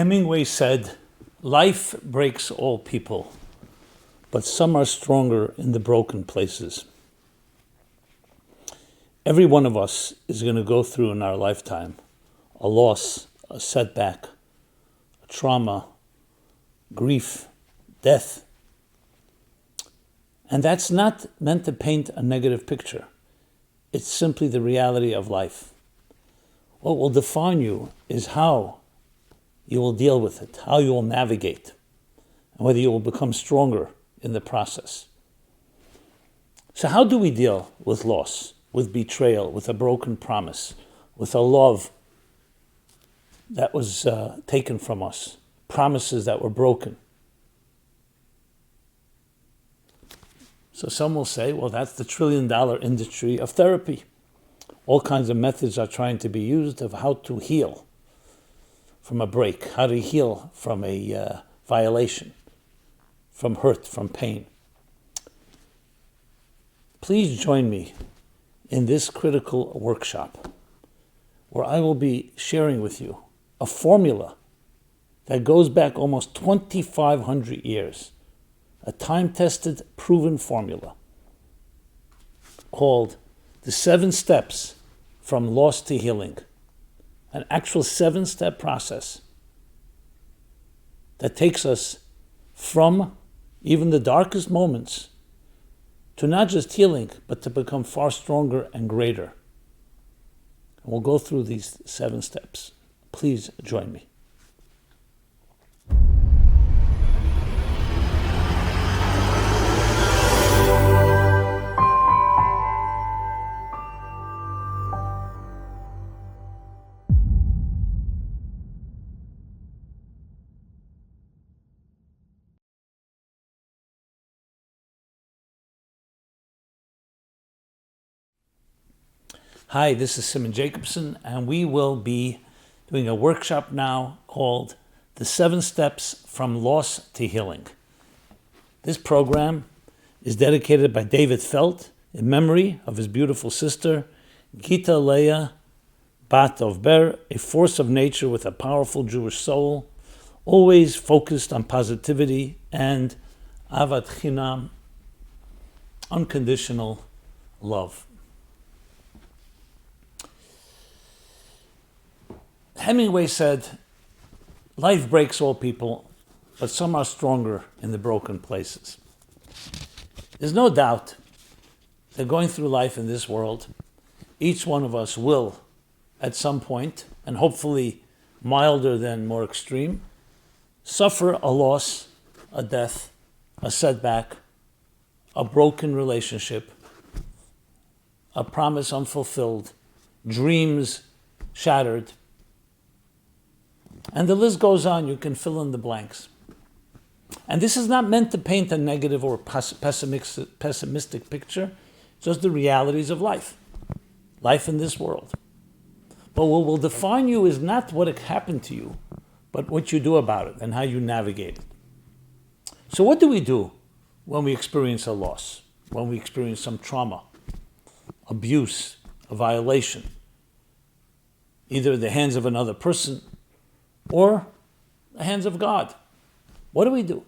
Hemingway said, "Life breaks all people, but some are stronger in the broken places." Every one of us is going to go through in our lifetime a loss, a setback, a trauma, grief, death. And that's not meant to paint a negative picture. It's simply the reality of life. What will define you is how you will deal with it, how you will navigate, and whether you will become stronger in the process. So how do we deal with loss, with betrayal, with a broken promise, with a love that was taken from us, promises that were broken? So some will say, well, that's the $1 trillion industry of therapy. All kinds of methods are trying to be used of how to heal from a break, how to heal from a violation, from hurt, from pain. Please join me in this critical workshop where I will be sharing with you a formula that goes back almost 2,500 years, a time-tested, proven formula called the 7 steps from loss to healing, an actual 7-step process that takes us from even the darkest moments to not just healing, but to become far stronger and greater. And we'll go through these 7 steps. Please join me. Hi, this is Simon Jacobson, and we will be doing a workshop now called The 7 Steps from Loss to Healing. This program is dedicated by David Felt in memory of his beautiful sister, Gita Leah, Bat of Ber, a force of nature with a powerful Jewish soul, always focused on positivity and avat chinam, unconditional love. Hemingway said, life breaks all people, but some are stronger in the broken places. There's no doubt that going through life in this world, each one of us will, at some point, and hopefully milder than more extreme, suffer a loss, a death, a setback, a broken relationship, a promise unfulfilled, dreams shattered. And the list goes on. You can fill in the blanks. And this is not meant to paint a negative or pessimistic picture, just the realities of life in this world. But what will define you is not what happened to you, but what you do about it and how you navigate it. So what do we do when we experience a loss, when we experience some trauma, abuse, a violation, either at the hands of another person or the hands of God? What do we do?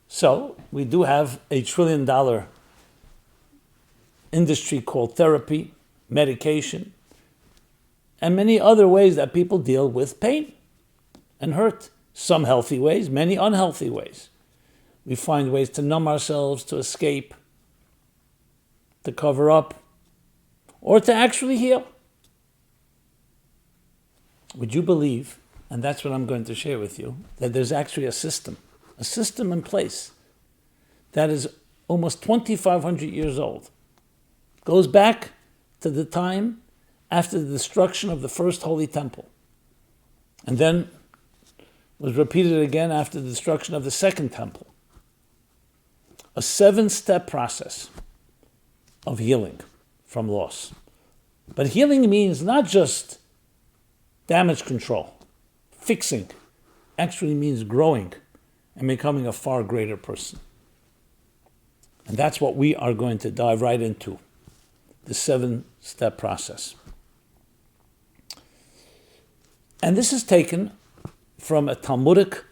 So we do have a $1 trillion industry called therapy, medication, and many other ways that people deal with pain and hurt. Some healthy ways, many unhealthy ways. We find ways to numb ourselves, to escape, to cover up, or to actually heal. Would you believe, and that's what I'm going to share with you, that there's actually a system in place that is almost 2,500 years old. Goes back to the time after the destruction of the first Holy Temple, and then was repeated again after the destruction of the Second Temple. A 7-step process of healing from loss. But healing means not just damage control. Fixing actually means growing and becoming a far greater person. And that's what we are going to dive right into, the 7-step process. And this is taken from a Talmudic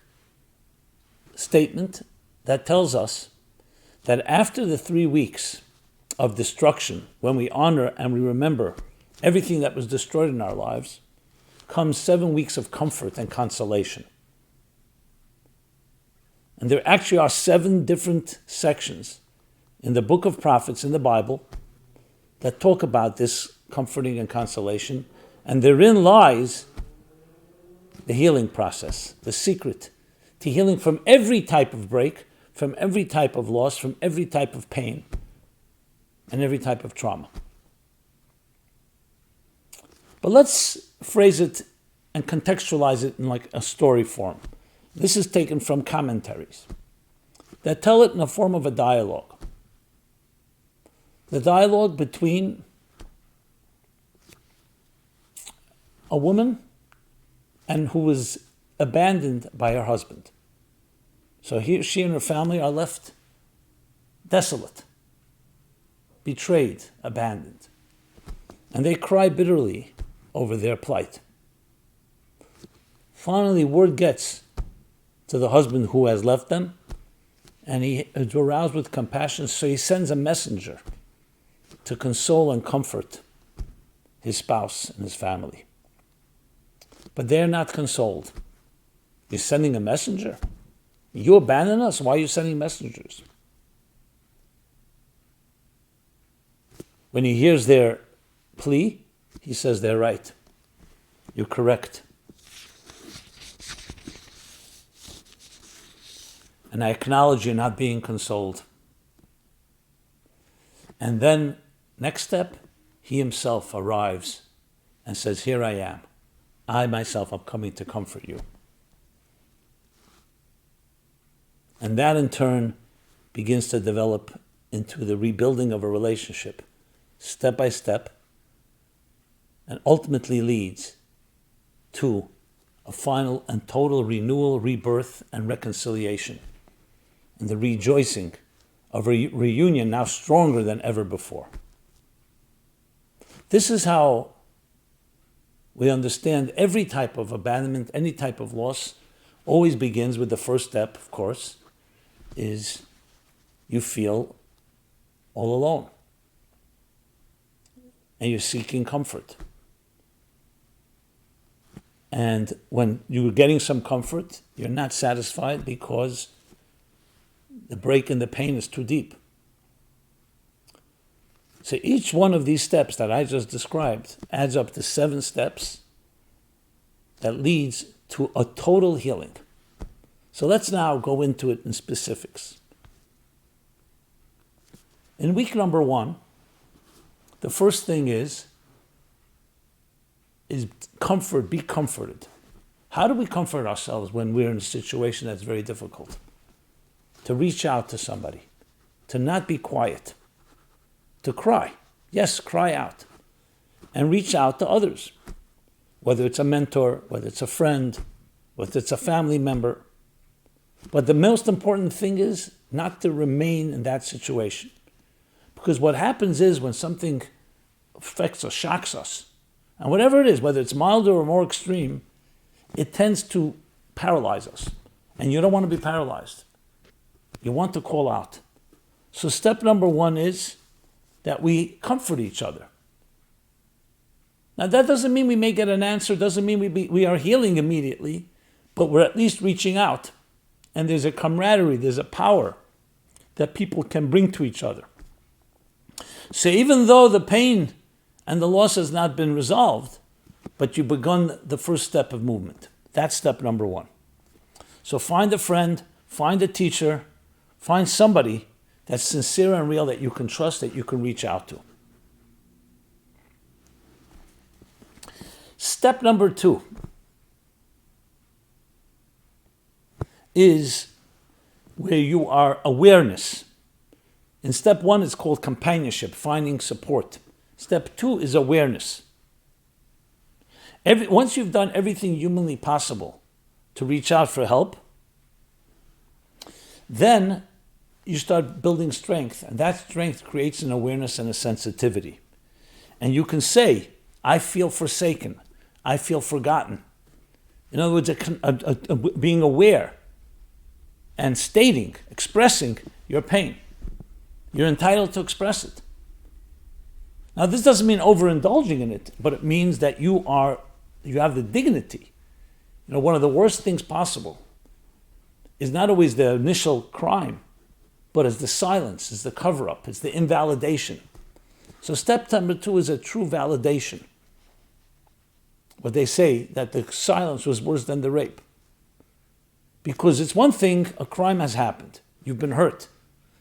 statement that tells us that after the 3 weeks of destruction, when we honor and we remember everything that was destroyed in our lives, comes 7 weeks of comfort and consolation. And there actually are 7 different sections in the book of prophets in the Bible that talk about this comforting and consolation, and therein lies the healing process, the secret to healing from every type of break, from every type of loss, from every type of pain, and every type of trauma. But let's phrase it and contextualize it in like a story form. This is taken from commentaries that tell it in the form of a dialogue. The dialogue between a woman and who was abandoned by her husband. So she and her family are left desolate, betrayed, abandoned. And they cry bitterly over their plight. Finally, word gets to the husband who has left them, and he is aroused with compassion, so he sends a messenger to console and comfort his spouse and his family. But they're not consoled. You're sending a messenger? You abandon us? Why are you sending messengers? When he hears their plea, he says, they're right. You're correct. And I acknowledge you're not being consoled. And then, next step, he himself arrives and says, here I am. I myself am coming to comfort you. And that in turn begins to develop into the rebuilding of a relationship, step by step, and ultimately leads to a final and total renewal, rebirth, and reconciliation, and the rejoicing of a reunion now stronger than ever before. This is how we understand every type of abandonment, any type of loss, always begins with the first step, of course, is you feel all alone. And you're seeking comfort. And when you're getting some comfort, you're not satisfied because the break and the pain is too deep. So each one of these steps that I just described adds up to 7 steps that leads to a total healing. So let's now go into it in specifics. In week number 1, the first thing is comfort, be comforted. How do we comfort ourselves when we're in a situation that's very difficult? To reach out to somebody, to not be quiet, to cry. Yes, cry out. And reach out to others, whether it's a mentor, whether it's a friend, whether it's a family member. But the most important thing is not to remain in that situation. Because what happens is when something affects us, shocks us, and whatever it is, whether it's milder or more extreme, it tends to paralyze us. And you don't want to be paralyzed. You want to call out. So step number 1 is that we comfort each other. Now that doesn't mean we may get an answer, doesn't mean we are healing immediately, but we're at least reaching out. And there's a camaraderie, there's a power that people can bring to each other. So even though the pain and the loss has not been resolved, but you've begun the first step of movement. That's step number 1. So find a friend, find a teacher, find somebody that's sincere and real that you can trust, that you can reach out to. Step number 2 is where you are awareness. In step 1, it's called companionship, finding support. Step 2 is awareness. Once you've done everything humanly possible to reach out for help, then you start building strength, and that strength creates an awareness and a sensitivity. And you can say, I feel forsaken, I feel forgotten. In other words, being aware and stating, expressing your pain. You're entitled to express it. Now, this doesn't mean overindulging in it, but it means that you have the dignity. One of the worst things possible is not always the initial crime, but it's the silence, it's the cover-up, it's the invalidation. So step number 2 is a true validation. But they say that the silence was worse than the rape. Because it's one thing, a crime has happened. You've been hurt.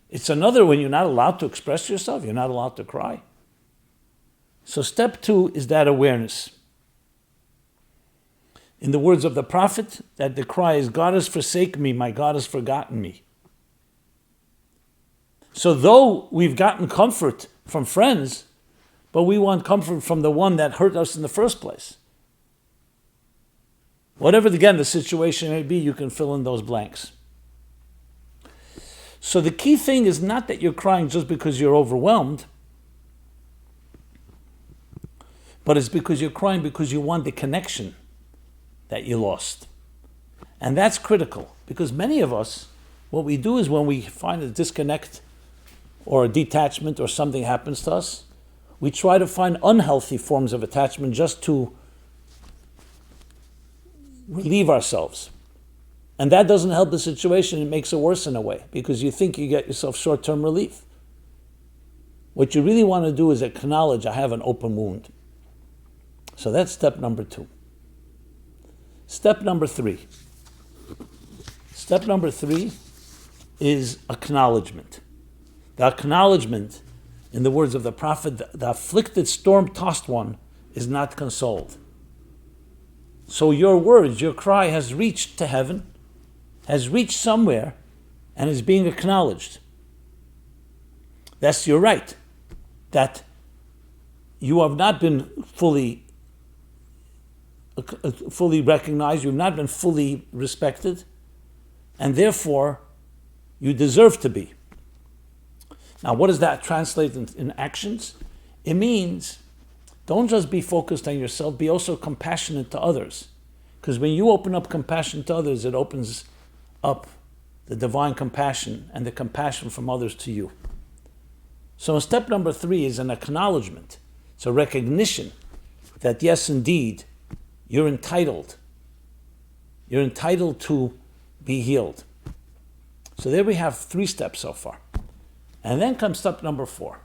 It's another when you're not allowed to express yourself, you're not allowed to cry. So step 2 is that awareness. In the words of the prophet, that the cry is, God has forsaken me, my God has forgotten me. So though we've gotten comfort from friends, but we want comfort from the one that hurt us in the first place. Whatever, again, the situation may be, you can fill in those blanks. So the key thing is not that you're crying just because you're overwhelmed, but it's because you're crying because you want the connection that you lost. And that's critical, because many of us, what we do is when we find a disconnect or a detachment or something happens to us, we try to find unhealthy forms of attachment just to relieve ourselves. And that doesn't help the situation, it makes it worse in a way, because you think you get yourself short-term relief. What you really want to do is acknowledge, I have an open wound. So that's step number 2. Step number 3. Step number 3 is acknowledgement. The acknowledgement, in the words of the prophet, the afflicted, storm-tossed one is not consoled. So your words, your cry has reached to heaven, has reached somewhere, and is being acknowledged. That's your right, that you have not been fully recognized, you have not been fully respected, and therefore you deserve to be. Now, what does that translate in actions? It means don't just be focused on yourself, be also compassionate to others. Because when you open up compassion to others, it opens up the divine compassion and the compassion from others to you. So step number 3 is an acknowledgement. It's a recognition that yes, indeed, you're entitled. You're entitled to be healed. So there we have 3 steps so far. And then comes step number 4.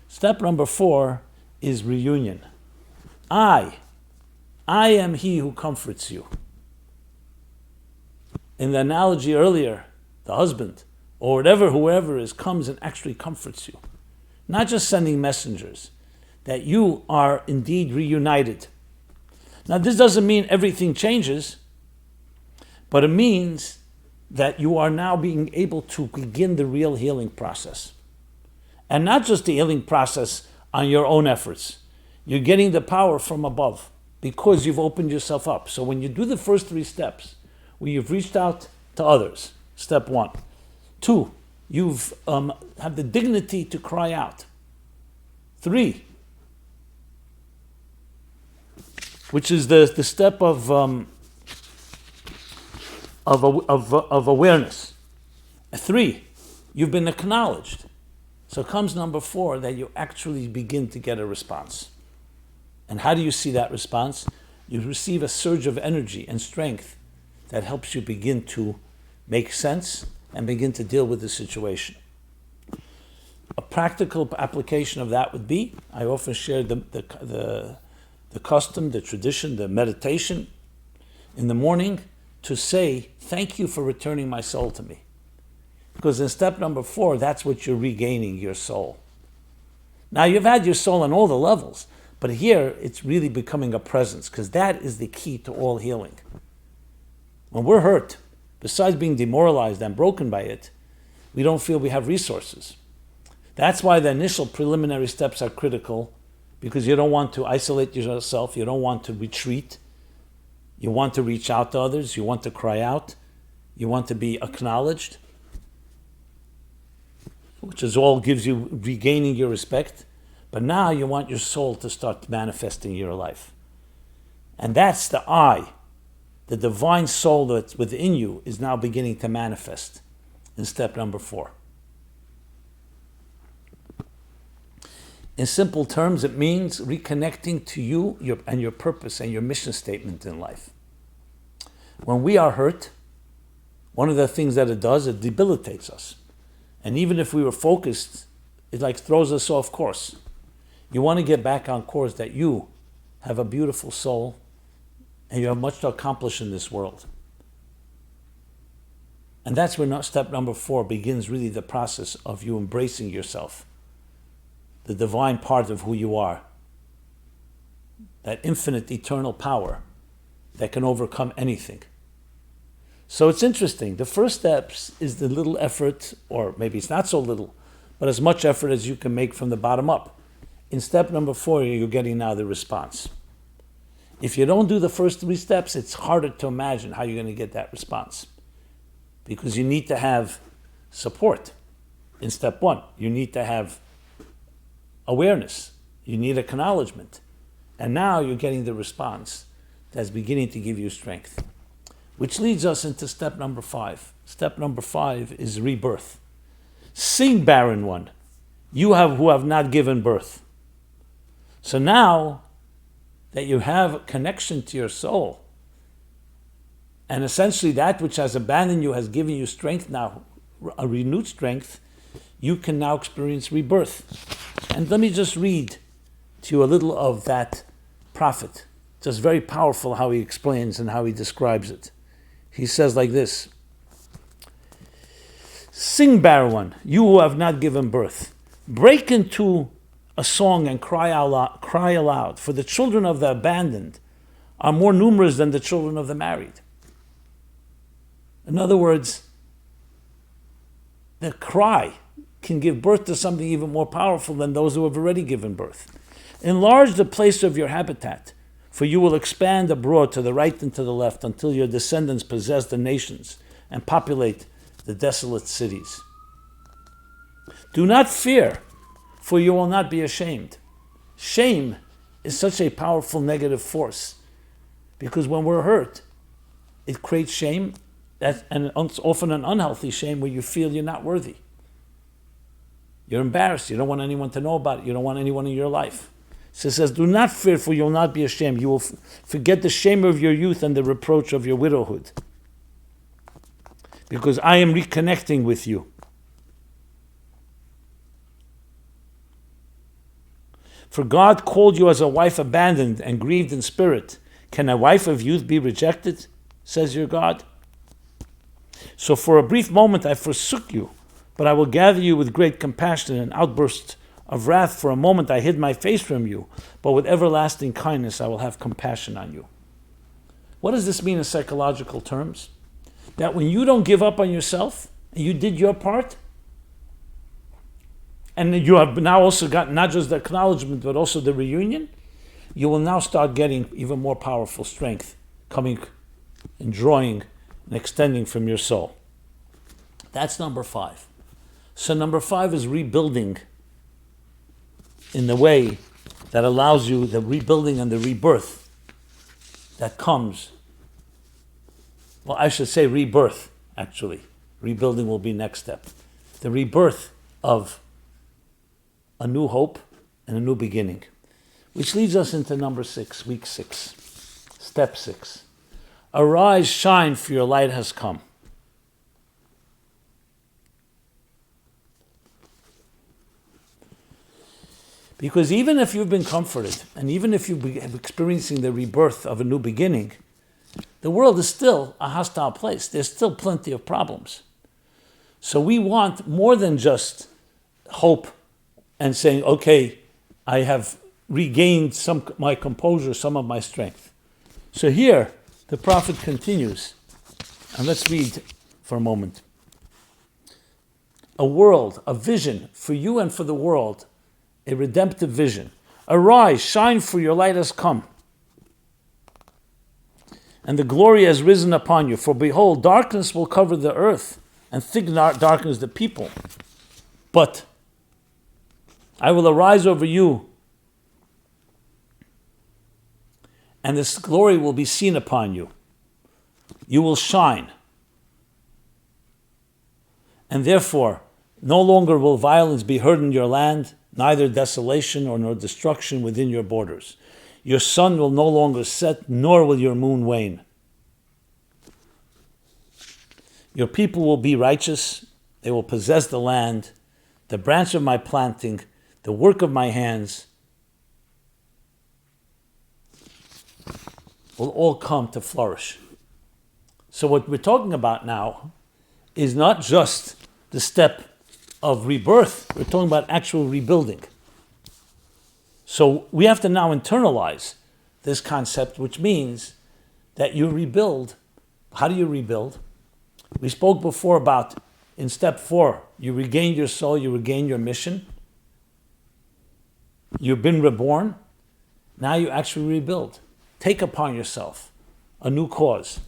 Step number 4 is reunion. I am he who comforts you. In the analogy earlier, the husband, or whoever is, comes and actually comforts you. Not just sending messengers, that you are indeed reunited. Now, this doesn't mean everything changes, but it means that you are now being able to begin the real healing process. And not just the healing process on your own efforts. You're getting the power from above because you've opened yourself up. So when you do the first 3 steps, where you've reached out to others, step 1. 2, you've have the dignity to cry out. 3, which is the step of awareness. 3, you've been acknowledged. So comes number 4, that you actually begin to get a response. And how do you see that response? You receive a surge of energy and strength that helps you begin to make sense and begin to deal with the situation. A practical application of that would be, I often share the custom, the tradition, the meditation in the morning to say, thank you for returning my soul to me. Because in step number 4, that's what you're regaining, your soul. Now, you've had your soul on all the levels, but here it's really becoming a presence, because that is the key to all healing. When we're hurt, besides being demoralized and broken by it, we don't feel we have resources. That's why the initial preliminary steps are critical, because you don't want to isolate yourself, you don't want to retreat, you want to reach out to others, you want to cry out, you want to be acknowledged, which is all gives you regaining your respect. But now you want your soul to start manifesting your life. And that's the I. the divine soul that's within you is now beginning to manifest in step number 4. In simple terms, it means reconnecting to you and your purpose and your mission statement in life. When we are hurt, one of the things that it does, it debilitates us. And even if we were focused, it like throws us off course. You want to get back on course that you have a beautiful soul and you have much to accomplish in this world. And that's where step number 4 begins really the process of you embracing yourself, the divine part of who you are, that infinite eternal power that can overcome anything. So it's interesting. The first steps is the little effort, or maybe it's not so little, but as much effort as you can make from the bottom up. In step number 4, you're getting now the response. If you don't do the first 3 steps, it's harder to imagine how you're going to get that response. Because you need to have support in step 1. You need to have awareness. You need acknowledgement. And now you're getting the response that's beginning to give you strength. Which leads us into step number 5. Step number 5 is rebirth. Sing, barren one, you who have not given birth. So now that you have a connection to your soul, and essentially that which has abandoned you has given you strength now, a renewed strength, you can now experience rebirth. And let me just read to you a little of that prophet. Just very powerful how he explains and how he describes it. He says like this: Sing, barren one, you who have not given birth. Break into a song and cry aloud, for the children of the abandoned are more numerous than the children of the married. In other words, the cry can give birth to something even more powerful than those who have already given birth. Enlarge the place of your habitat, for you will expand abroad to the right and to the left until your descendants possess the nations and populate the desolate cities. Do not fear, for you will not be ashamed. Shame is such a powerful negative force, because when we're hurt, it creates shame, and often an unhealthy shame where you feel you're not worthy. You're embarrassed. You don't want anyone to know about it. You don't want anyone in your life. So it says, do not fear, for you will not be ashamed. You will forget the shame of your youth and the reproach of your widowhood, because I am reconnecting with you. For God called you as a wife abandoned and grieved in spirit. Can a wife of youth be rejected, says your God? So for a brief moment I forsook you, but I will gather you with great compassion and outburst of wrath. For a moment I hid my face from you, but with everlasting kindness I will have compassion on you. What does this mean in psychological terms? That when you don't give up on yourself, and you did your part, and you have now also got not just the acknowledgement, but also the reunion, you will now start getting even more powerful strength coming and drawing and extending from your soul. That's number 5. So number 5 is rebuilding in the way that allows you the rebuilding and the rebirth that comes. Well, I should say rebirth, actually. Rebuilding will be next step. The rebirth of a new hope and a new beginning. Which leads us into number 6, week 6, step 6. Arise, shine, for your light has come. Because even if you've been comforted, and even if you're experiencing the rebirth of a new beginning, the world is still a hostile place. There's still plenty of problems. So we want more than just hope and saying, okay, I have regained my composure, some of my strength. So here, the prophet continues, and let's read for a moment. A world, a vision for you and for the world, a redemptive vision. Arise, shine, for your light has come, and the glory has risen upon you. For behold, darkness will cover the earth, and thick darkness the people. But I will arise over you, and this glory will be seen upon you. you will shine. And therefore, no longer will violence be heard in your land, neither desolation nor destruction within your borders. Your sun will no longer set, nor will your moon wane. Your people will be righteous, they will possess the land, the branch of my planting, the work of my hands, will all come to flourish. So what we're talking about now is not just the step of rebirth, we're talking about actual rebuilding. So we have to now internalize this concept, which means that you rebuild. How do you rebuild? We spoke before about, in step 4, you regain your soul, you regain your mission. You've been reborn. Now you actually rebuild. Take upon yourself a new cause.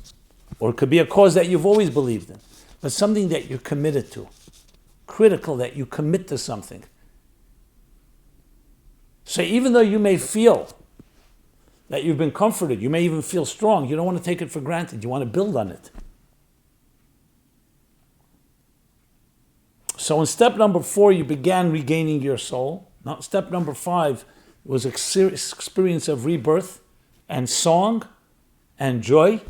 Or it could be a cause that you've always believed in, but something that you're committed to. Critical that you commit to something. So even though you may feel that you've been comforted, you may even feel strong, you don't want to take it for granted, you want to build on it. So in step number 4, you began regaining your soul. Now, step number 5 was experience of rebirth and song and joy.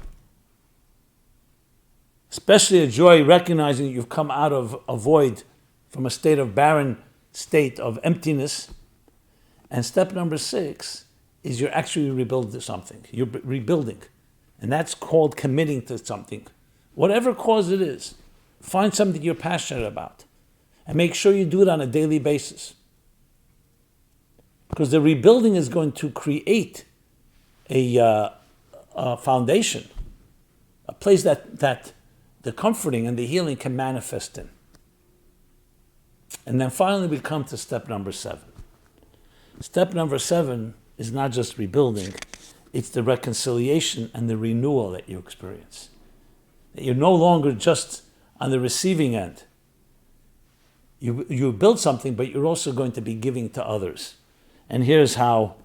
Especially a joy recognizing that you've come out of a void, from a state of barren state of emptiness. And step number 6 is you're actually rebuilding something. You're rebuilding. And that's called committing to something. Whatever cause it is, find something you're passionate about. And make sure you do it on a daily basis. Because the rebuilding is going to create a foundation, a place that the comforting and the healing can manifest in. And then finally we come to step number 7. Step number 7 is not just rebuilding, it's the reconciliation and the renewal that you experience. That you're no longer just on the receiving end. You build something, but you're also going to be giving to others. And here's how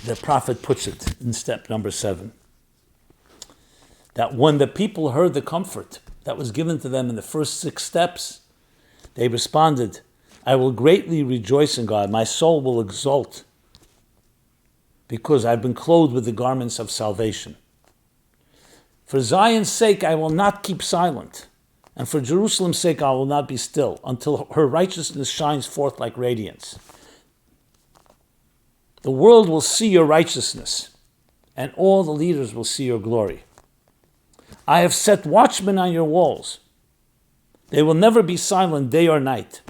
the prophet puts it in step number 7. That when the people heard the comfort that was given to them in the first 6 steps, they responded, I will greatly rejoice in God. My soul will exult because I've been clothed with the garments of salvation. For Zion's sake, I will not keep silent. And for Jerusalem's sake, I will not be still until her righteousness shines forth like radiance. The world will see your righteousness, and all the leaders will see your glory. I have set watchmen on your walls. They will never be silent day or night.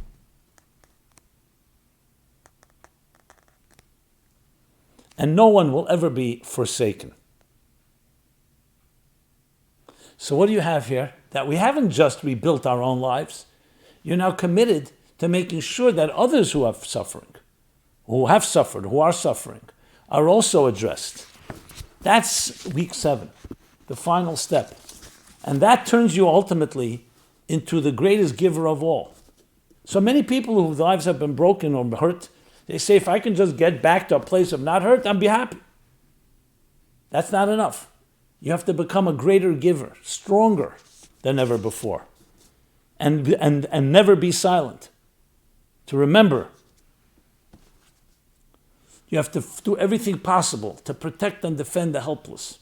And no one will ever be forsaken. So what do you have here? That we haven't just rebuilt our own lives. You're now committed to making sure that others who have suffering, who have suffered, who are suffering, are also addressed. That's week 7, the final step. And that turns you ultimately into the greatest giver of all. So many people whose lives have been broken or hurt, they say, if I can just get back to a place of not hurt, I'll be happy. That's not enough. You have to become a greater giver, stronger than ever before, and never be silent. To remember, you have to do everything possible to protect and defend the helpless.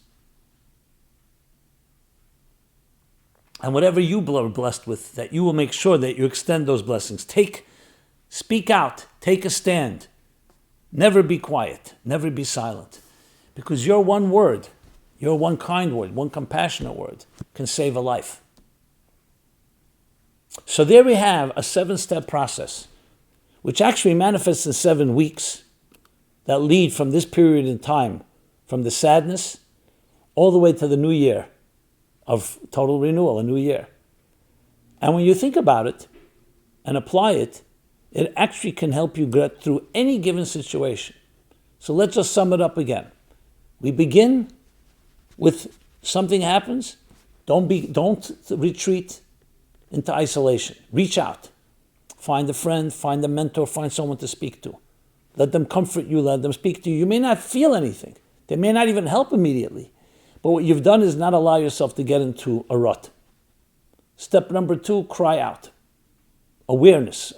And whatever you are blessed with, that you will make sure that you extend those blessings. Speak out, take a stand. Never be quiet, never be silent. Because your one word, your one kind word, one compassionate word can save a life. So there we have a 7-step process, which actually manifests in 7 weeks that lead from this period in time, from the sadness all the way to the new year of total renewal, a new year. And when you think about it and apply it, it actually can help you get through any given situation. So let's just sum it up again. We begin with something happens, don't retreat into isolation. Reach out. Find a friend, find a mentor, find someone to speak to. Let them comfort you, let them speak to you. You may not feel anything. They may not even help immediately. But what you've done is not allow yourself to get into a rut. Step number 2, cry out. Awareness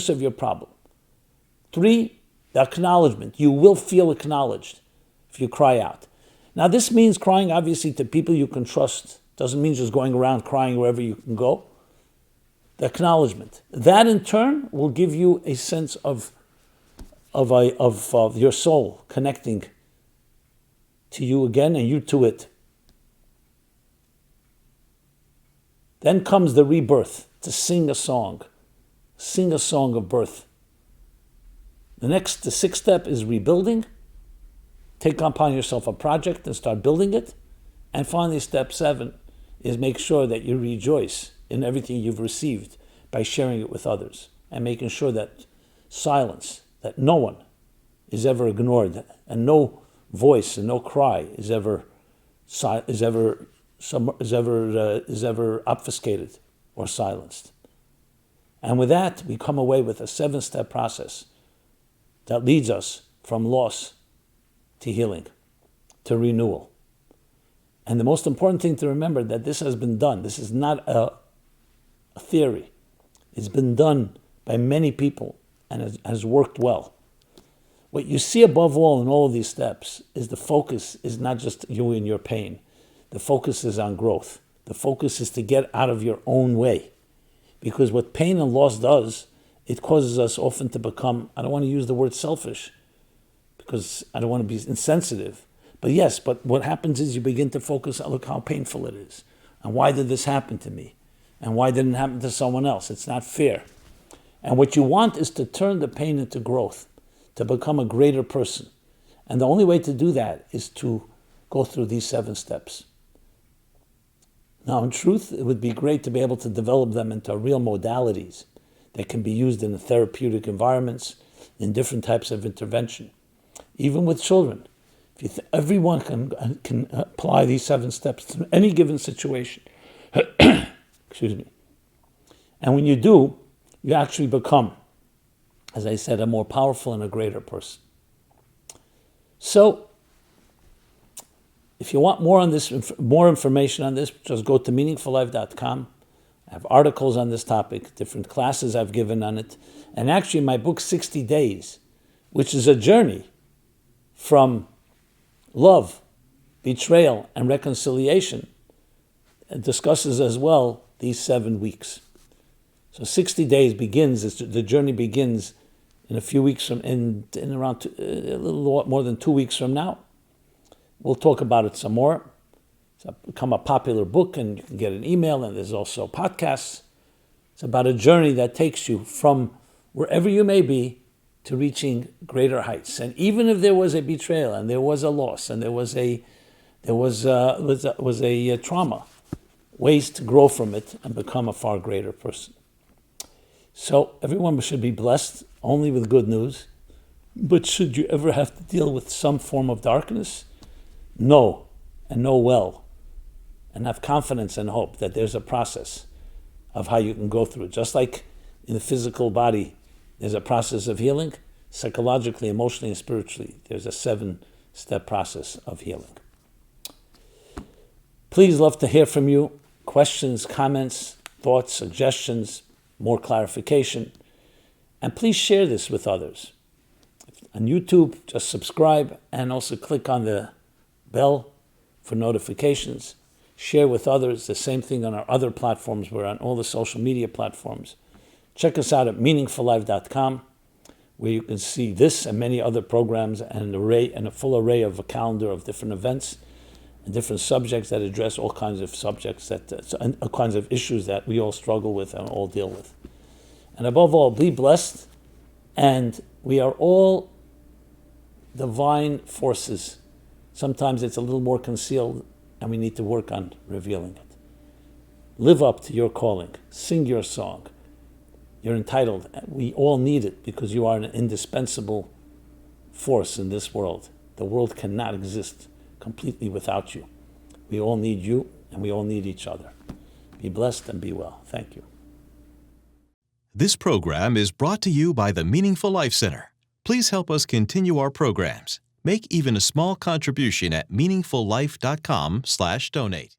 of your problem. 3, the acknowledgement. You will feel acknowledged if you cry out. Now this means crying obviously to people you can trust. Doesn't mean just going around crying wherever you can go. The acknowledgement. That in turn will give you a sense of your soul connecting to you again and you to it. Then comes the rebirth, to sing a song of birth. The 6th step is rebuilding. Take upon yourself a project and start building it. And finally, step 7 is make sure that you rejoice in everything you've received by sharing it with others and making sure that silence, that no one is ever ignored and no voice and no cry is ever obfuscated or silenced. And with that, we come away with a 7-step process that leads us from loss to healing, to renewal. And the most important thing to remember that this has been done. This is not a theory. It's been done by many people and has worked well. What you see above all in all of these steps is the focus is not just you and your pain. The focus is on growth. The focus is to get out of your own way. Because what pain and loss does, it causes us often to become, I don't want to use the word selfish, because I don't want to be insensitive. But what happens is you begin to focus on, look how painful it is. And why did this happen to me? And why didn't it happen to someone else? It's not fair. And what you want is to turn the pain into growth, to become a greater person. And the only way to do that is to go through these 7 steps. Now, in truth, it would be great to be able to develop them into real modalities that can be used in therapeutic environments, in different types of intervention. Even with children, everyone can apply these 7 steps to any given situation. Excuse me. And when you do, you actually become, as I said, a more powerful and a greater person. So, if you want more on this, more information on this, just go to meaningfullife.com. I have articles on this topic, different classes I've given on it, and actually my book 60 Days, which is a journey from love, betrayal, and reconciliation, it discusses as well these 7 weeks. So 60 days the journey begins in a few weeks in around a little more than 2 weeks from now. We'll talk about it some more. It's become a popular book, and you can get an email, and there's also podcasts. It's about a journey that takes you from wherever you may be to reaching greater heights. And even if there was a betrayal, and there was a loss, and there was a trauma, ways to grow from it and become a far greater person. So everyone should be blessed only with good news. But should you ever have to deal with some form of darkness, know and know well, and have confidence and hope that there's a process of how you can go through it. Just like in the physical body, there's a process of healing, psychologically, emotionally, and spiritually, there's a 7-step process of healing. Please love to hear from you. Questions, comments, thoughts, suggestions, more clarification. And please share this with others. On YouTube, just subscribe and also click on the bell for notifications. Share with others. The same thing on our other platforms. We're on all the social media platforms. Check us out at meaningfullife.com, where you can see this and many other programs and a full array of a calendar of different events and different subjects that address all kinds of subjects and all kinds of issues that we all struggle with and all deal with. And above all, be blessed. And we are all divine forces. Sometimes it's a little more concealed, and we need to work on revealing it. Live up to your calling. Sing your song. You're entitled. We all need it because you are an indispensable force in this world. The world cannot exist completely without you. We all need you, and we all need each other. Be blessed and be well. Thank you. This program is brought to you by the Meaningful Life Center. Please help us continue our programs Make even a small contribution at meaningfullife.com/donate.